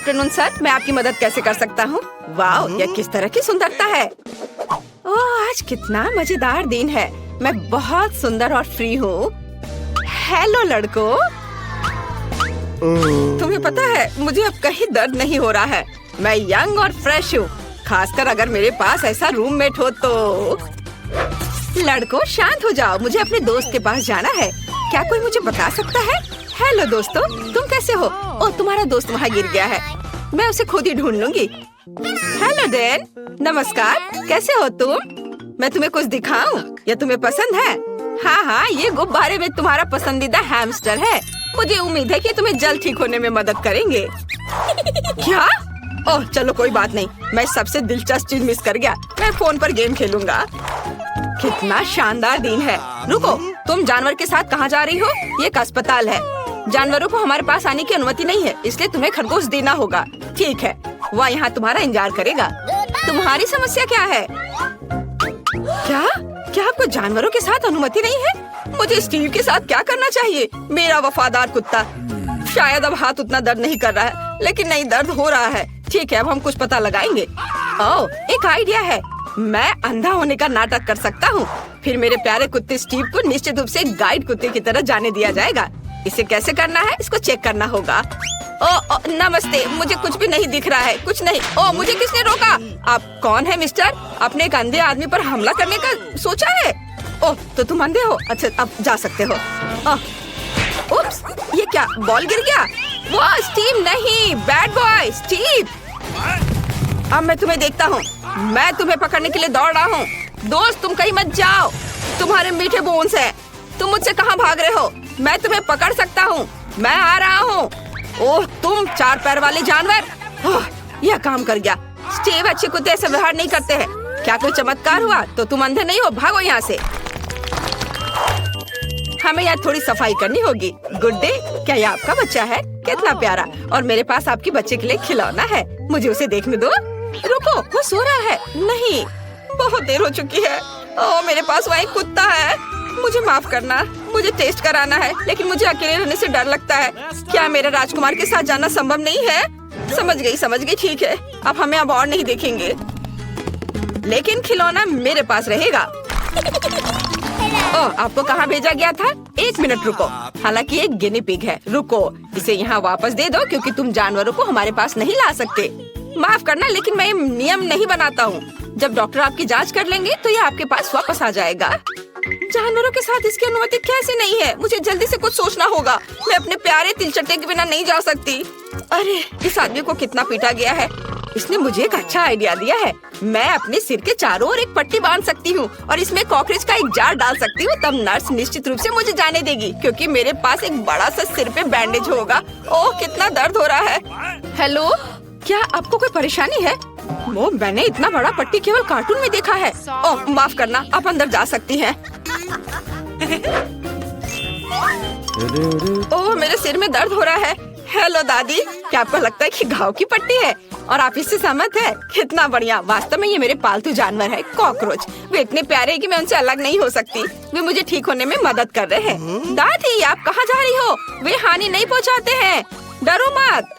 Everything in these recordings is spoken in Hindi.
आफ्टरनून सर, मैं आपकी मदद कैसे कर सकता हूँ? वाह, यह किस तरह की सुंदरता है। ओह, आज कितना मजेदार दिन है। मैं बहुत सुंदर और फ्री हूँ। हेलो लड़कों, तुम्हें पता है मुझे अब कहीं दर्द नहीं हो रहा है। मैं यंग और फ्रेश हूँ, खासकर अगर मेरे पास ऐसा रूममेट हो तो। लड़कों शांत हो जाओ, मुझे अपने दोस्त के पास जाना है। क्या कोई मुझे बता सकता है? हेलो दोस्तों, तुम कैसे हो? ओह, तुम्हारा दोस्त वहाँ गिर गया है। मैं उसे खुद ही ढूंढ लूंगी। हेलो डैन, नमस्कार, कैसे हो तुम? मैं तुम्हें कुछ दिखाऊं? या तुम्हें पसंद है? हाँ हाँ, ये गुब्बारे में तुम्हारा पसंदीदा हैमस्टर है। मुझे उम्मीद है कि तुम्हें जल्द ठीक होने में मदद करेंगे। क्या? ओह चलो कोई बात नहीं, मैं सबसे दिलचस्प चीज मिस कर गया। मैं फोन पर गेम खेलूंगा। कितना शानदार दिन है। रुको, तुम जानवर के साथ कहाँ जा रही हो? ये एक अस्पताल है। जानवरों को हमारे पास आने की अनुमति नहीं है, इसलिए तुम्हें खरगोश देना होगा। ठीक है, वह यहाँ तुम्हारा इंतजार करेगा। तुम्हारी समस्या क्या है? क्या? क्या आपको जानवरों के साथ अनुमति नहीं है? मुझे स्टीव के साथ क्या करना चाहिए? मेरा वफादार कुत्ता। शायद अब हाथ उतना दर्द नहीं कर रहा है, लेकिन नहीं, दर्द हो रहा है। ठीक है, अब हम कुछ पता लगाएंगे। ओह, एक आइडिया है। मैं अंधा होने का नाटक कर सकता हूँ। फिर मेरे प्यारे कुत्ते स्टीव को निश्चित रूप से गाइड कुत्ते की तरह जाने दिया जाएगा। इसे कैसे करना है, इसको चेक करना होगा। ओ, नमस्ते, मुझे कुछ भी नहीं दिख रहा है। कुछ नहीं। ओ, मुझे किसने रोका? आप कौन है मिस्टर? आपने एक अंधे आदमी पर हमला करने का सोचा है? ओह, तो तुम अंधे हो? अच्छा, अब जा सकते हो। उप्स, ये क्या, बॉल गिर गया? वो स्टीव नहीं, बैड बॉय स्टीव। अब मैं तुम्हें देखता हूँ। मैं तुम्हें पकड़ने के लिए दौड़ रहा हूँ। दोस्त, तुम कहीं मत जाओ। तुम्हारे मीठे बोन्स हैं। तुम मुझसे कहाँ भाग रहे हो? मैं तुम्हें पकड़ सकता हूँ। मैं आ रहा हूँ। ओह, तुम 4 पैर वाले जानवर। ओह, यह काम कर गया। स्टीव, अच्छे कुत्ते ऐसे व्यवहार नहीं करते हैं। क्या कोई चमत्कार हुआ? तो तुम अंधे नहीं हो, भागो यहाँ से। हमें यहाँ थोड़ी सफाई करनी होगी। गुड डे, क्या ये आपका बच्चा है? कितना प्यारा। और मेरे पास आपके बच्चे के लिए खिलौना है, मुझे उसे देखने दो। रुको, वो सो रहा है। नहीं, बहुत देर हो चुकी है। ओह, मेरे पास वहाँ एक कुत्ता है। मुझे माफ करना, मुझे टेस्ट कराना है, लेकिन मुझे अकेले रहने से डर लगता है। क्या मेरे राजकुमार के साथ जाना संभव नहीं है? समझ गई, ठीक है। अब हमें अब और नहीं देखेंगे, लेकिन खिलौना मेरे पास रहेगा। ओह, आपको कहाँ भेजा गया था? 1 मिनट रुको। हालांकि एक गिनी पिग है। रुको, इसे यहाँ वापस दे दो, क्योंकि तुम जानवरों को हमारे पास नहीं ला सकते। माफ करना, लेकिन मैं नियम नहीं बनाता हूँ। जब डॉक्टर आपकी जांच कर लेंगे तो ये आपके पास वापस आ जाएगा। जानवरों के साथ इसकी अनुमति कैसे नहीं है? मुझे जल्दी से कुछ सोचना होगा। मैं अपने प्यारे तिलचट्टे के बिना नहीं जा सकती। अरे, इस आदमी को कितना पीटा गया है। इसने मुझे एक अच्छा आइडिया दिया है। मैं अपने सिर के चारों ओर एक पट्टी बांध सकती हूँ और इसमें कॉकरोच का एक जार डाल सकती हूँ। तब नर्स निश्चित रूप से मुझे जाने देगी, क्योंकि मेरे पास एक बड़ा सा सिर पे बैंडेज होगा। ओह, कितना दर्द हो रहा है। हेलो, क्या आपको कोई परेशानी है? वो मैंने इतना बड़ा पट्टी केवल कार्टून में देखा है। ओह, माफ करना, आप अंदर जा सकती हैं। ओह, मेरे सिर में दर्द हो रहा है। हेलो दादी, क्या आपको लगता है कि घाव की पट्टी है और आप इससे सहमत है? कितना बढ़िया। वास्तव में ये मेरे पालतू जानवर है, कॉकरोच। वे इतने प्यारे हैं कि मैं उनसे अलग नहीं हो सकती। वे मुझे ठीक होने में मदद कर रहे हैं। दादी, आप कहाँ जा रही हो? वे हानि नहीं पहुँचाते हैं, डरो मत।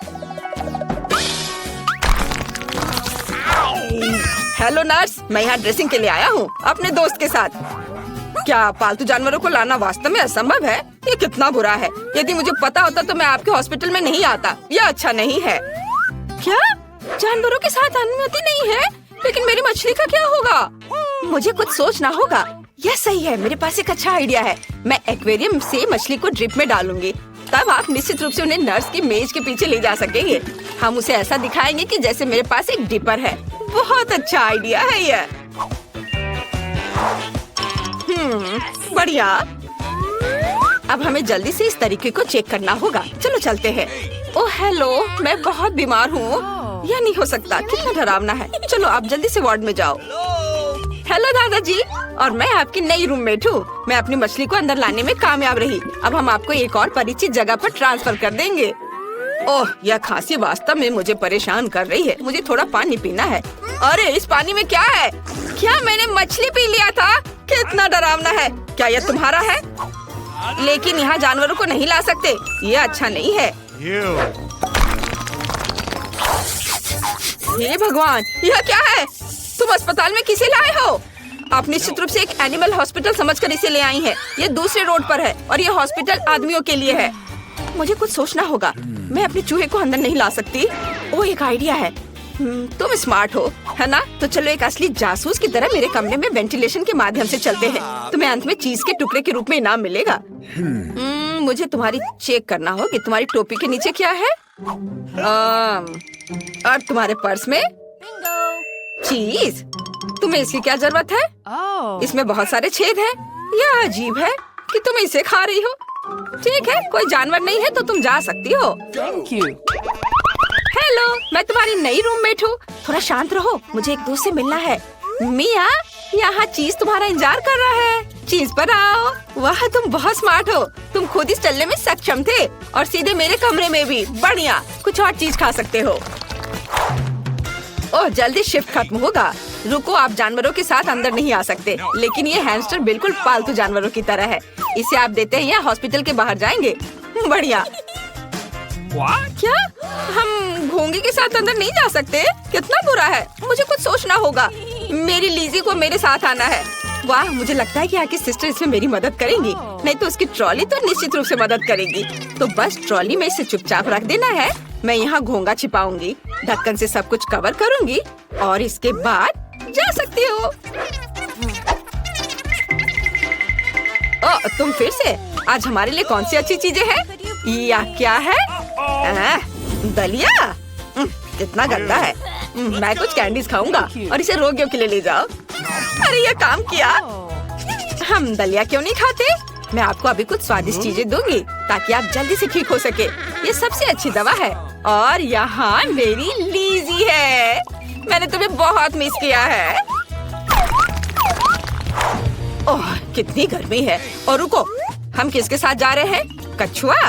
हेलो नर्स, मैं यहाँ ड्रेसिंग के लिए आया हूँ अपने दोस्त के साथ। क्या पालतू जानवरों को लाना वास्तव में असंभव है? ये कितना बुरा है। यदि मुझे पता होता तो मैं आपके हॉस्पिटल में नहीं आता। यह अच्छा नहीं है। क्या? जानवरों के साथ अनुमति नहीं है? लेकिन मेरी मछली का क्या होगा? मुझे कुछ सोचना होगा। यह सही है, मेरे पास एक अच्छा आइडिया है। मैं एक्वेरियम से मछली को ड्रिप में डालूंगी। तब आप निश्चित रूप से उन्हें नर्स की मेज के पीछे ले जा सकेंगे। हम उसे ऐसा दिखाएंगे कि जैसे मेरे पास एक डिपर है। बहुत अच्छा आइडिया है यह। बढ़िया। अब हमें जल्दी से इस तरीके को चेक करना होगा। चलो चलते हैं। ओह हेलो, मैं बहुत बीमार हूँ। यह नहीं हो सकता, कितना डरावना है। चलो आप जल्दी से वार्ड में जाओ। हेलो दादाजी, और मैं आपकी नई रूममेट हूँ। मैं अपनी मछली को अंदर लाने में कामयाब रही। अब हम आपको एक और परिचित जगह पर ट्रांसफर कर देंगे। ओह, यह खांसी वास्तव में मुझे परेशान कर रही है। मुझे थोड़ा पानी पीना है। अरे, इस पानी में क्या है? क्या मैंने मछली पी लिया था? कितना डरावना है। क्या यह तुम्हारा है? लेकिन यहाँ जानवरों को नहीं ला सकते। ये अच्छा नहीं है। हे भगवान, यह क्या है? तुम अस्पताल में किसे लाए हो? आप निश्चित रूप से एक एनिमल हॉस्पिटल समझकर इसे ले आई हैं। ये दूसरे रोड पर है और ये हॉस्पिटल आदमियों के लिए है। मुझे कुछ सोचना होगा। मैं अपने चूहे को अंदर नहीं ला सकती। ओह, एक आइडिया है। तुम स्मार्ट हो, है ना? तो चलो एक असली जासूस की तरह मेरे कमरे में वेंटिलेशन के माध्यम से चलते हैं। तुम्हें अंत में चीज के टुकड़े के रूप में इनाम मिलेगा। मुझे तुम्हारी चेक करना हो कि तुम्हारी टोपी के नीचे क्या है। और तुम्हारे पर्स में चीज। तुम्हें इसकी क्या जरूरत है? इसमें बहुत सारे छेद हैं। यह अजीब है कि तुम इसे खा रही हो। ठीक है, कोई जानवर नहीं है तो तुम जा सकती हो। Thank you. हेलो, मैं तुम्हारी नई रूममेट हूँ। थोड़ा शांत रहो, मुझे एक दोस्त से मिलना है। मिया, यहाँ चीज तुम्हारा इंतजार कर रहा है। चीज पर आओ। वाह, तुम बहुत स्मार्ट हो। तुम खुद इस चलने में सक्षम थे और सीधे मेरे कमरे में भी। बढ़िया, कुछ और चीज खा सकते हो। ओह, जल्दी शिफ्ट खत्म होगा। रुको, आप जानवरों के साथ अंदर नहीं आ सकते, लेकिन ये हैमस्टर बिल्कुल पालतू जानवरों की तरह है। इसे आप देते हैं या हॉस्पिटल के बाहर जाएंगे। बढ़िया। क्या हम घोंगे के साथ अंदर नहीं जा सकते? कितना बुरा है। मुझे कुछ सोचना होगा। मेरी लीजी को मेरे साथ आना है। वाह, मुझे लगता है कि आगे सिस्टर इसमें मेरी मदद करेंगी। नहीं तो उसकी ट्रॉली तो निश्चित रूप से मदद करेगी। तो बस ट्रॉली में इसे चुपचाप रख देना है। मैं यहाँ घोंगा छिपाऊंगी, ढक्कन से सब कुछ कवर करूंगी और इसके बाद जा सकती हो। तुम फिर से? आज हमारे लिए कौन सी अच्छी चीजें हैं? या क्या है? दलिया? कितना गंदा है। मैं कुछ कैंडीज खाऊंगा और इसे रोगियों के लिए ले जाओ। अरे, ये काम किया। हम दलिया क्यों नहीं खाते? मैं आपको अभी कुछ स्वादिष्ट चीजें दूंगी ताकि आप जल्दी से ठीक हो सके। ये सबसे अच्छी दवा है। और यहाँ मेरी लीजी है। मैंने तुम्हें बहुत मिस किया है। ओह, कितनी गर्मी है। और रुको, हम किसके साथ जा रहे हैं? कछुआ?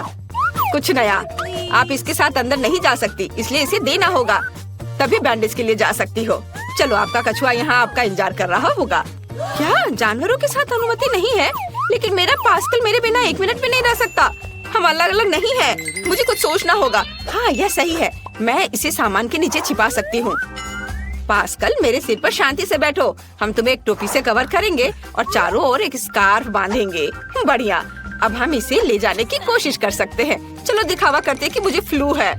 कुछ नया। आप इसके साथ अंदर नहीं जा सकती, इसलिए इसे देना होगा, तभी बैंडेज के लिए जा सकती हो। चलो, आपका कछुआ यहाँ आपका इंतजार कर रहा होगा। क्या जानवरों के साथ अनुमति नहीं है? लेकिन मेरा पास्कल मेरे बिना 1 मिनट भी नहीं रह सकता। हम अलग अलग नहीं है। मुझे कुछ सोचना होगा। हाँ, यह सही है। मैं इसे सामान के नीचे छिपा सकती हूँ। पास्कल, मेरे सिर पर शांति से बैठो। हम तुम्हें एक टोपी से कवर करेंगे और चारों ओर एक स्कार्फ बांधेंगे। बढ़िया। अब हम इसे ले जाने की कोशिश कर सकते हैं। चलो दिखावा करते हैं कि मुझे फ्लू है।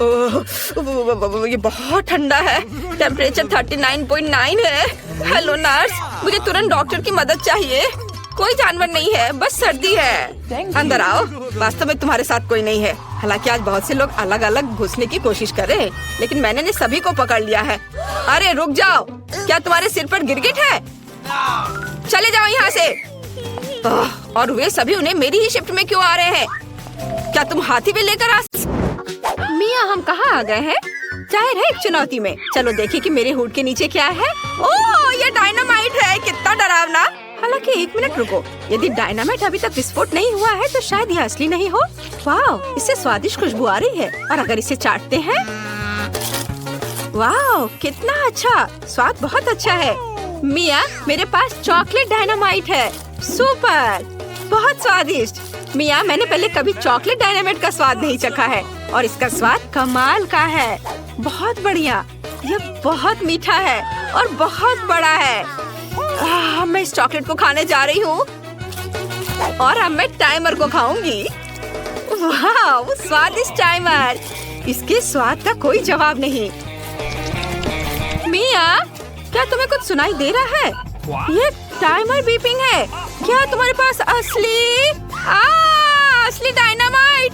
ओह, ये बहुत ठंडा है। टेम्परेचर 39.9 है। हेलो नर्स, मुझे तुरंत डॉक्टर की मदद चाहिए। कोई जानवर नहीं है, बस सर्दी है। अंदर आओ। वास्तव में तुम्हारे साथ कोई नहीं है। हालांकि आज बहुत से लोग अलग अलग घुसने की कोशिश कर रहे हैं, लेकिन मैंने सभी को पकड़ लिया है। अरे रुक जाओ, क्या तुम्हारे सिर पर गिरगिट है? चले जाओ यहाँ से। और वे सभी उन्हें मेरी ही शिफ्ट में क्यों आ रहे हैं? क्या तुम हाथी भी लेकर आ? मिया, हम कहाँ आ गए हैं? जाहिर है एक चुनौती में। चलो देखें कि मेरे हुड के नीचे क्या है। ओह, ये डायनामाइट है। कितना डरावना। हालांकि 1 मिनट रुको, यदि डायनामाइट अभी तक विस्फोट नहीं हुआ है तो शायद यह असली नहीं हो। वाह, इससे स्वादिष्ट खुशबू आ रही है। और अगर इसे चाटते हैं, वाह कितना अच्छा स्वाद, बहुत अच्छा है। मिया, मेरे पास चॉकलेट डायनामाइट है। सुपर, बहुत स्वादिष्ट। मिया, मैंने पहले कभी चॉकलेट डायनामाइट का स्वाद नहीं चखा है और इसका स्वाद कमाल का है। बहुत बढ़िया। यह बहुत मीठा है और बहुत बड़ा है। मैं इस चॉकलेट को खाने जा रही हूँ और अब मैं टाइमर को खाऊंगी। वाह, स्वादिष्ट टाइमर। इसके स्वाद का कोई जवाब नहीं। मिया, क्या तुम्हें कुछ सुनाई दे रहा है? ये टाइमर बीपिंग है। क्या तुम्हारे पास असली डायनामाइट?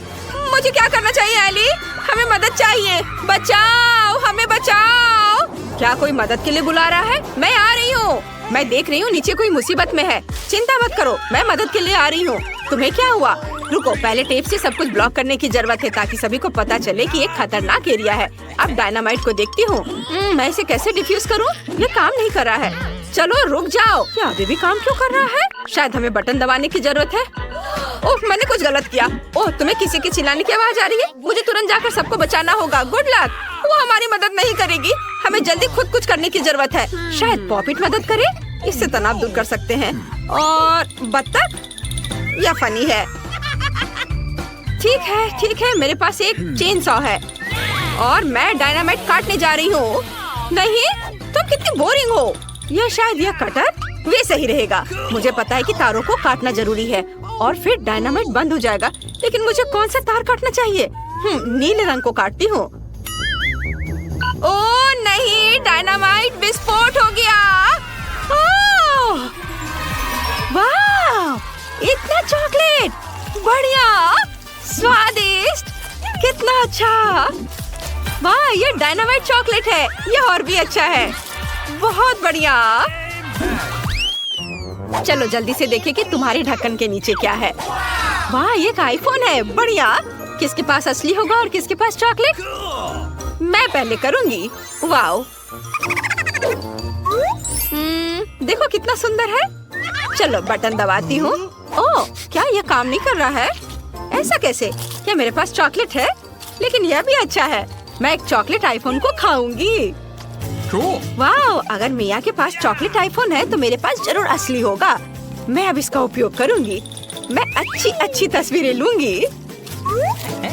मुझे क्या करना चाहिए एली? हमें मदद चाहिए। बचाओ, हमें बचाओ। क्या कोई मदद के लिए बुला रहा है? मैं आ रही हूँ। मैं देख रही हूँ नीचे कोई मुसीबत में है। चिंता मत करो, मैं मदद के लिए आ रही हूँ। तुम्हें क्या हुआ? रुको, पहले टेप से सब कुछ ब्लॉक करने की जरूरत है ताकि सभी को पता चले कि एक खतरनाक एरिया है। अब डायनामाइट को देखती हूँ। मैं इसे कैसे डिफ्यूज करूँ? ये काम नहीं कर रहा है। चलो रुक जाओ। क्या अभी भी काम क्यों कर रहा है? शायद हमें बटन दबाने की जरूरत है। ओह, मैंने कुछ गलत किया। ओह, तुम्हें किसी की चिल्लाने की आवाज आ रही है। मुझे तुरंत जाकर सबको बचाना होगा। Good luck. वो हमारी मदद नहीं करेगी। हमें जल्दी खुद कुछ करने की जरूरत है। शायद पॉपिट मदद करे। इससे तनाव दूर कर सकते हैं। और बत्तख? यह फनी है। ठीक है, मेरे पास एक चेन सॉ है और मैं डायनामाइट काटने जा रही हूँ। नहीं, तुम कितनी बोरिंग हो। या शायद यह कटर वे सही रहेगा। मुझे पता है कि तारों को काटना जरूरी है और फिर डायनामाइट बंद हो जाएगा। लेकिन मुझे कौन सा तार काटना चाहिए? नीले रंग को काटती हूँ। ओह नहीं, डायनामाइट विस्फोट हो गया। ओह, वाह, इतना चॉकलेट, बढ़िया, स्वादिष्ट, कितना अच्छा। वाह, ये डायनामाइट चॉकलेट है। ये और भी अच्छा है, बहुत बढ़िया। चलो जल्दी से देखें कि तुम्हारे ढक्कन के नीचे क्या है। वाह, ये एक आईफोन है, बढ़िया। किसके पास असली होगा और किसके पास चॉकलेट? मैं पहले करूंगी। वाओ, देखो कितना सुंदर है। चलो बटन दबाती हूँ। ओह, क्या ये काम नहीं कर रहा है? ऐसा कैसे? क्या मेरे पास चॉकलेट है? लेकिन यह भी अच्छा है। मैं एक चॉकलेट आईफोन को खाऊंगी। वाह, अगर मिया के पास चॉकलेट आईफोन है तो मेरे पास जरूर असली होगा। मैं अब इसका उपयोग करूंगी। मैं अच्छी अच्छी तस्वीरें लूंगी।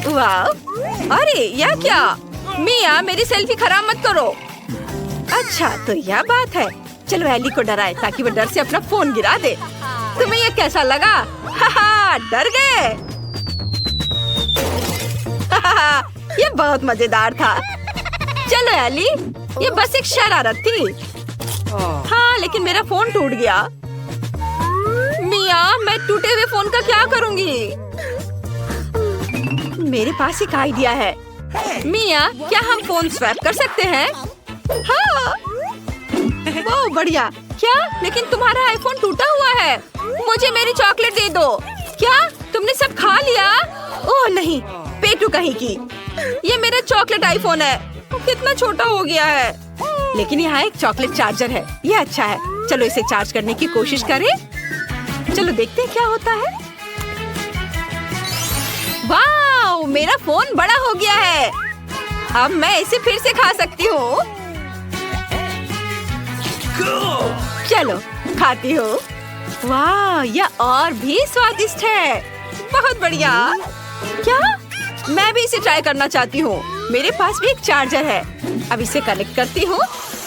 वाह, अरे यह क्या? मिया, मेरी सेल्फी खराब मत करो। अच्छा, तो यह बात है। चलो एली को डराए ताकि वो डर से अपना फोन गिरा दे। तुम्हें यह कैसा लगा? हाहा, डर गए। ये बहुत मजेदार था। चलो एली, ये बस एक शरारत थी। हाँ, लेकिन मेरा फोन टूट गया। मिया, मैं टूटे हुए फोन का क्या करूंगी? मेरे पास एक आइडिया है। मिया, क्या हम फोन स्वैप कर सकते हैं? हाँ, वो बढ़िया। क्या? लेकिन तुम्हारा आईफोन टूटा हुआ है। मुझे मेरी चॉकलेट दे दो। क्या तुमने सब खा लिया? ओह नहीं, पेटू कहीं की। ये मेरा चॉकलेट आईफोन है, कितना छोटा हो गया है। लेकिन यहाँ एक चॉकलेट चार्जर है, ये अच्छा है। चलो इसे चार्ज करने की कोशिश करें। चलो देखते हैं क्या होता है। वाह, मेरा फोन बड़ा हो गया है। अब मैं इसे फिर से खा सकती हूँ। चलो खाती हूँ। वाह, यह और भी स्वादिष्ट है, बहुत बढ़िया। क्या? मैं भी इसे ट्राई करना चाहती हूँ। मेरे पास भी एक चार्जर है। अब इसे कनेक्ट करती हूँ।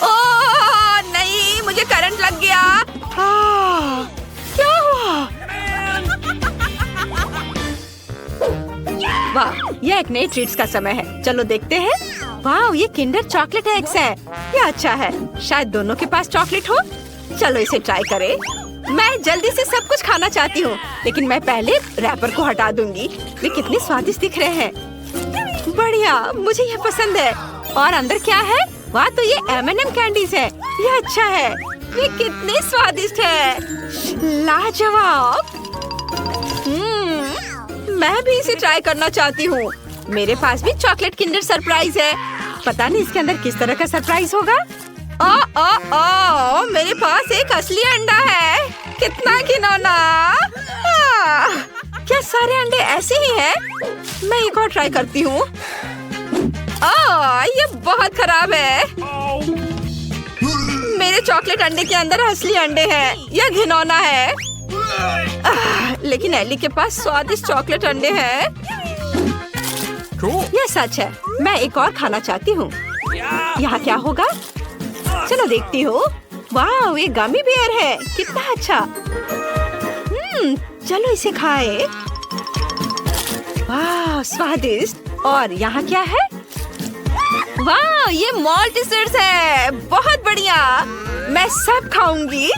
ओह नहीं, मुझे करंट लग गया। क्या हुआ? वाह, यह एक नई ट्रीट्स का समय है। चलो देखते हैं। वाह, ये किंडर चॉकलेट एग्स है। ये अच्छा है। शायद दोनों के पास चॉकलेट हो। चलो इसे ट्राई करें। मैं जल्दी से सब कुछ खाना चाहती हूँ, लेकिन मैं पहले रैपर को हटा दूंगी। वे कितने स्वादिष्ट दिख रहे हैं। बढ़िया, मुझे यह पसंद है। और अंदर क्या है? वाह, तो ये M&M कैंडीज है। यह अच्छा है। ये कितने स्वादिष्ट है, लाजवाब। मैं भी इसे ट्राई करना चाहती हूँ। मेरे पास भी चॉकलेट किंडर सरप्राइज है। पता नहीं इसके अंदर किस तरह का सरप्राइज होगा। मेरे पास एक असली अंडा है। कितना घिनौना। क्या सारे अंडे ऐसे ही हैं? मैं एक और ट्राई करती हूँ। ये बहुत खराब है। मेरे चॉकलेट अंडे के अंदर असली अंडे हैं। यह घिनौना है। लेकिन एली के पास स्वादिष्ट चॉकलेट अंडे हैं। यह सच है। मैं एक और खाना चाहती हूँ। यहाँ क्या होगा? चलो देखती हूँ। वाह, ये गमी बियर है। कितना अच्छा। चलो इसे खाए। वाह, स्वादिष्ट। और यहाँ क्या है? वाह, ये मॉल्ट सीड्स है। बहुत बढ़िया, मैं सब खाऊंगी।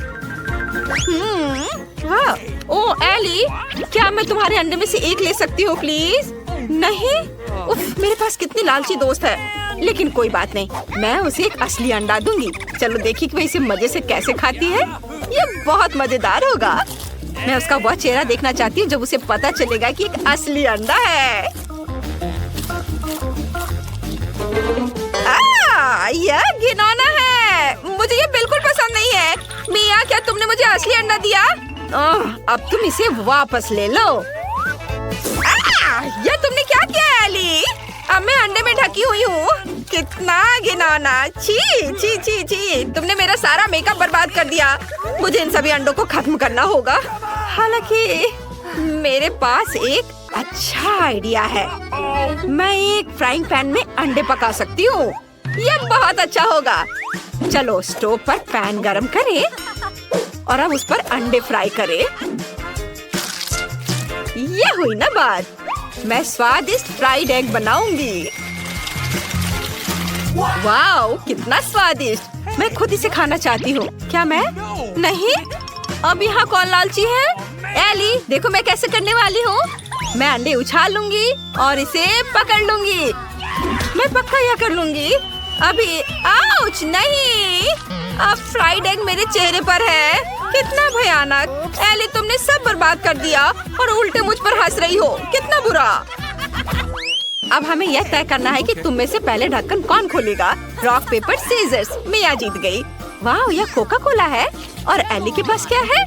वाह, ओह एली, क्या मैं तुम्हारे अंडे में से एक ले सकती हूँ प्लीज? नहीं? उफ, मेरे पास कितनी लालची दोस्त है। लेकिन कोई बात नहीं, मैं उसे एक असली अंडा दूंगी। चलो देखिए कि वह इसे मजे से कैसे खाती है। ये बहुत मजेदार होगा। मैं उसका वह चेहरा देखना चाहती हूँ जब उसे पता चलेगा कि एक असली अंडा है। यह घिनौना है। मुझे ये बिल्कुल पसंद नहीं है। मिया, क्या तुमने मुझे असली अंडा दिया? अब तुम इसे वापस ले लो। यह तुमने क्या किया एली? अब मैं अंडे में ढकी हुई हूँ। कितना घिनौना। छी छी छी छी, तुमने मेरा सारा मेकअप बर्बाद कर दिया। मुझे इन सभी अंडों को खत्म करना होगा। हालांकि मेरे पास एक अच्छा आइडिया है। मैं एक फ्राइंग पैन में अंडे पका सकती हूँ। ये बहुत अच्छा होगा। चलो स्टोव पर पैन गरम करें और अब उस पर अंडे फ्राई करें। ये हुई ना बात। मैं स्वादिष्ट फ्राइड एग बनाऊंगी। वाओ, कितना स्वादिष्ट। मैं खुद इसे खाना चाहती हूँ। क्या मैं? नहीं। अब यहाँ कौन लालची है? एली, देखो मैं कैसे करने वाली हूँ। मैं अंडे उछाल लूंगी और इसे पकड़ लूंगी। मैं पक्का यह कर लूंगी। अभी आउच, नहीं। अब फ्राइड एग मेरे चेहरे पर है। कितना भयानक। एली, तुमने सब बर्बाद कर दिया और उल्टे मुझ पर हंस रही हो। कितना बुरा। अब हमें यह तय करना है कि तुम में से पहले ढक्कन कौन खोलेगा। Rock paper scissors. मिया जीत गई। वाह, यह कोका कोला है। और एली के पास क्या है?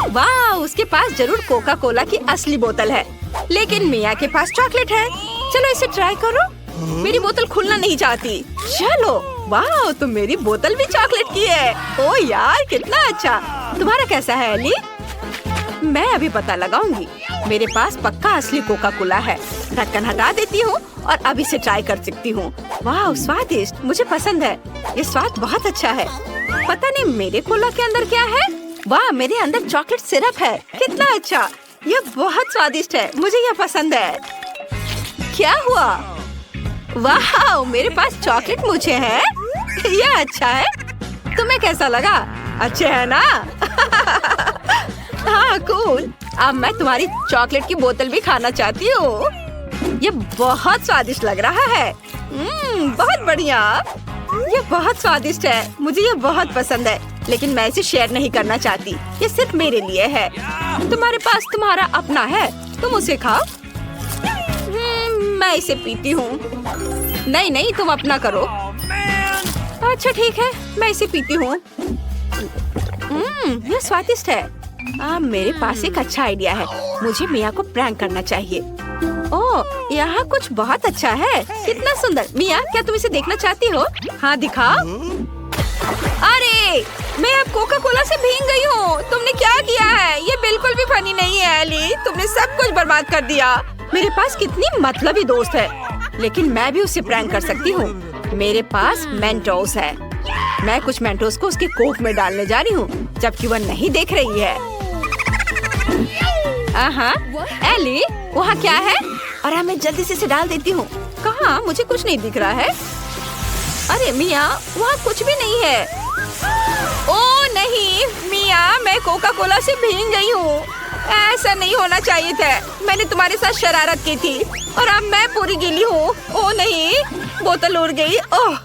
वाह, उसके पास जरूर कोका कोला की असली बोतल है। लेकिन मिया के पास चॉकलेट है। चलो इसे ट्राई करो। मेरी बोतल खुलना नहीं चाहती। चलो। वाह, तो मेरी बोतल भी चॉकलेट की है। ओ यार, कितना अच्छा। तुम्हारा कैसा है एली? मैं अभी पता लगाऊंगी। मेरे पास पक्का असली कोका कोला है। ढक्कन हटा देती हूँ और अब इसे ट्राई कर सकती हूँ। वाह, स्वादिष्ट। मुझे पसंद है। ये स्वाद बहुत अच्छा है। पता नहीं मेरे कोला के अंदर क्या है। वाह, मेरे अंदर चॉकलेट सिरप है। कितना अच्छा। यह बहुत स्वादिष्ट है। मुझे यह पसंद है। क्या हुआ? वाह, मेरे पास चॉकलेट मुझे है। यह अच्छा है। तुम्हें कैसा लगा? अच्छे है ना? हाँ, कूल। अब मैं तुम्हारी चॉकलेट की बोतल भी खाना चाहती हूँ। ये बहुत स्वादिष्ट लग रहा है। बहुत बढ़िया। ये बहुत स्वादिष्ट है। मुझे ये बहुत पसंद है। लेकिन मैं इसे शेयर नहीं करना चाहती। ये सिर्फ मेरे लिए है। तुम्हारे पास तुम्हारा अपना है, तुम उसे खाओ। मैं इसे पीती हूँ। नहीं नहीं, तुम अपना करो। अच्छा ठीक है, मैं इसे पीती हूँ। ये स्वादिष्ट है। मेरे पास एक अच्छा आइडिया है। मुझे मिया को प्रैंक करना चाहिए। ओह, यहाँ कुछ बहुत अच्छा है। कितना सुंदर। मिया, क्या तुम इसे देखना चाहती हो? हाँ, दिखाओ। अरे, मैं अब कोका कोला से भीग गई हूँ। तुमने क्या किया है? ये बिल्कुल भी फनी नहीं है एली। तुमने सब कुछ बर्बाद कर दिया। मेरे पास कितनी मतलबी दोस्त है, लेकिन मैं भी उसे प्रैंक कर सकती हूँ। मेरे पास मेंटोस है। मैं कुछ मेंटोस को उसके कोक में डालने जा रही हूँ, जबकि वह नहीं देख रही है। एली, वहाँ क्या है? और मैं जल्दी से इसे डाल देती हूँ। कहाँ? मुझे कुछ नहीं दिख रहा है। अरे मिया, वहाँ कुछ भी नहीं है। ओ नहीं मिया, मैं कोका कोला से भीग गई हूँ। ऐसा नहीं होना चाहिए था। मैंने तुम्हारे साथ शरारत की थी और अब मैं पूरी गीली हूँ। ओ नहीं, बोतल उड़ गई। ओह,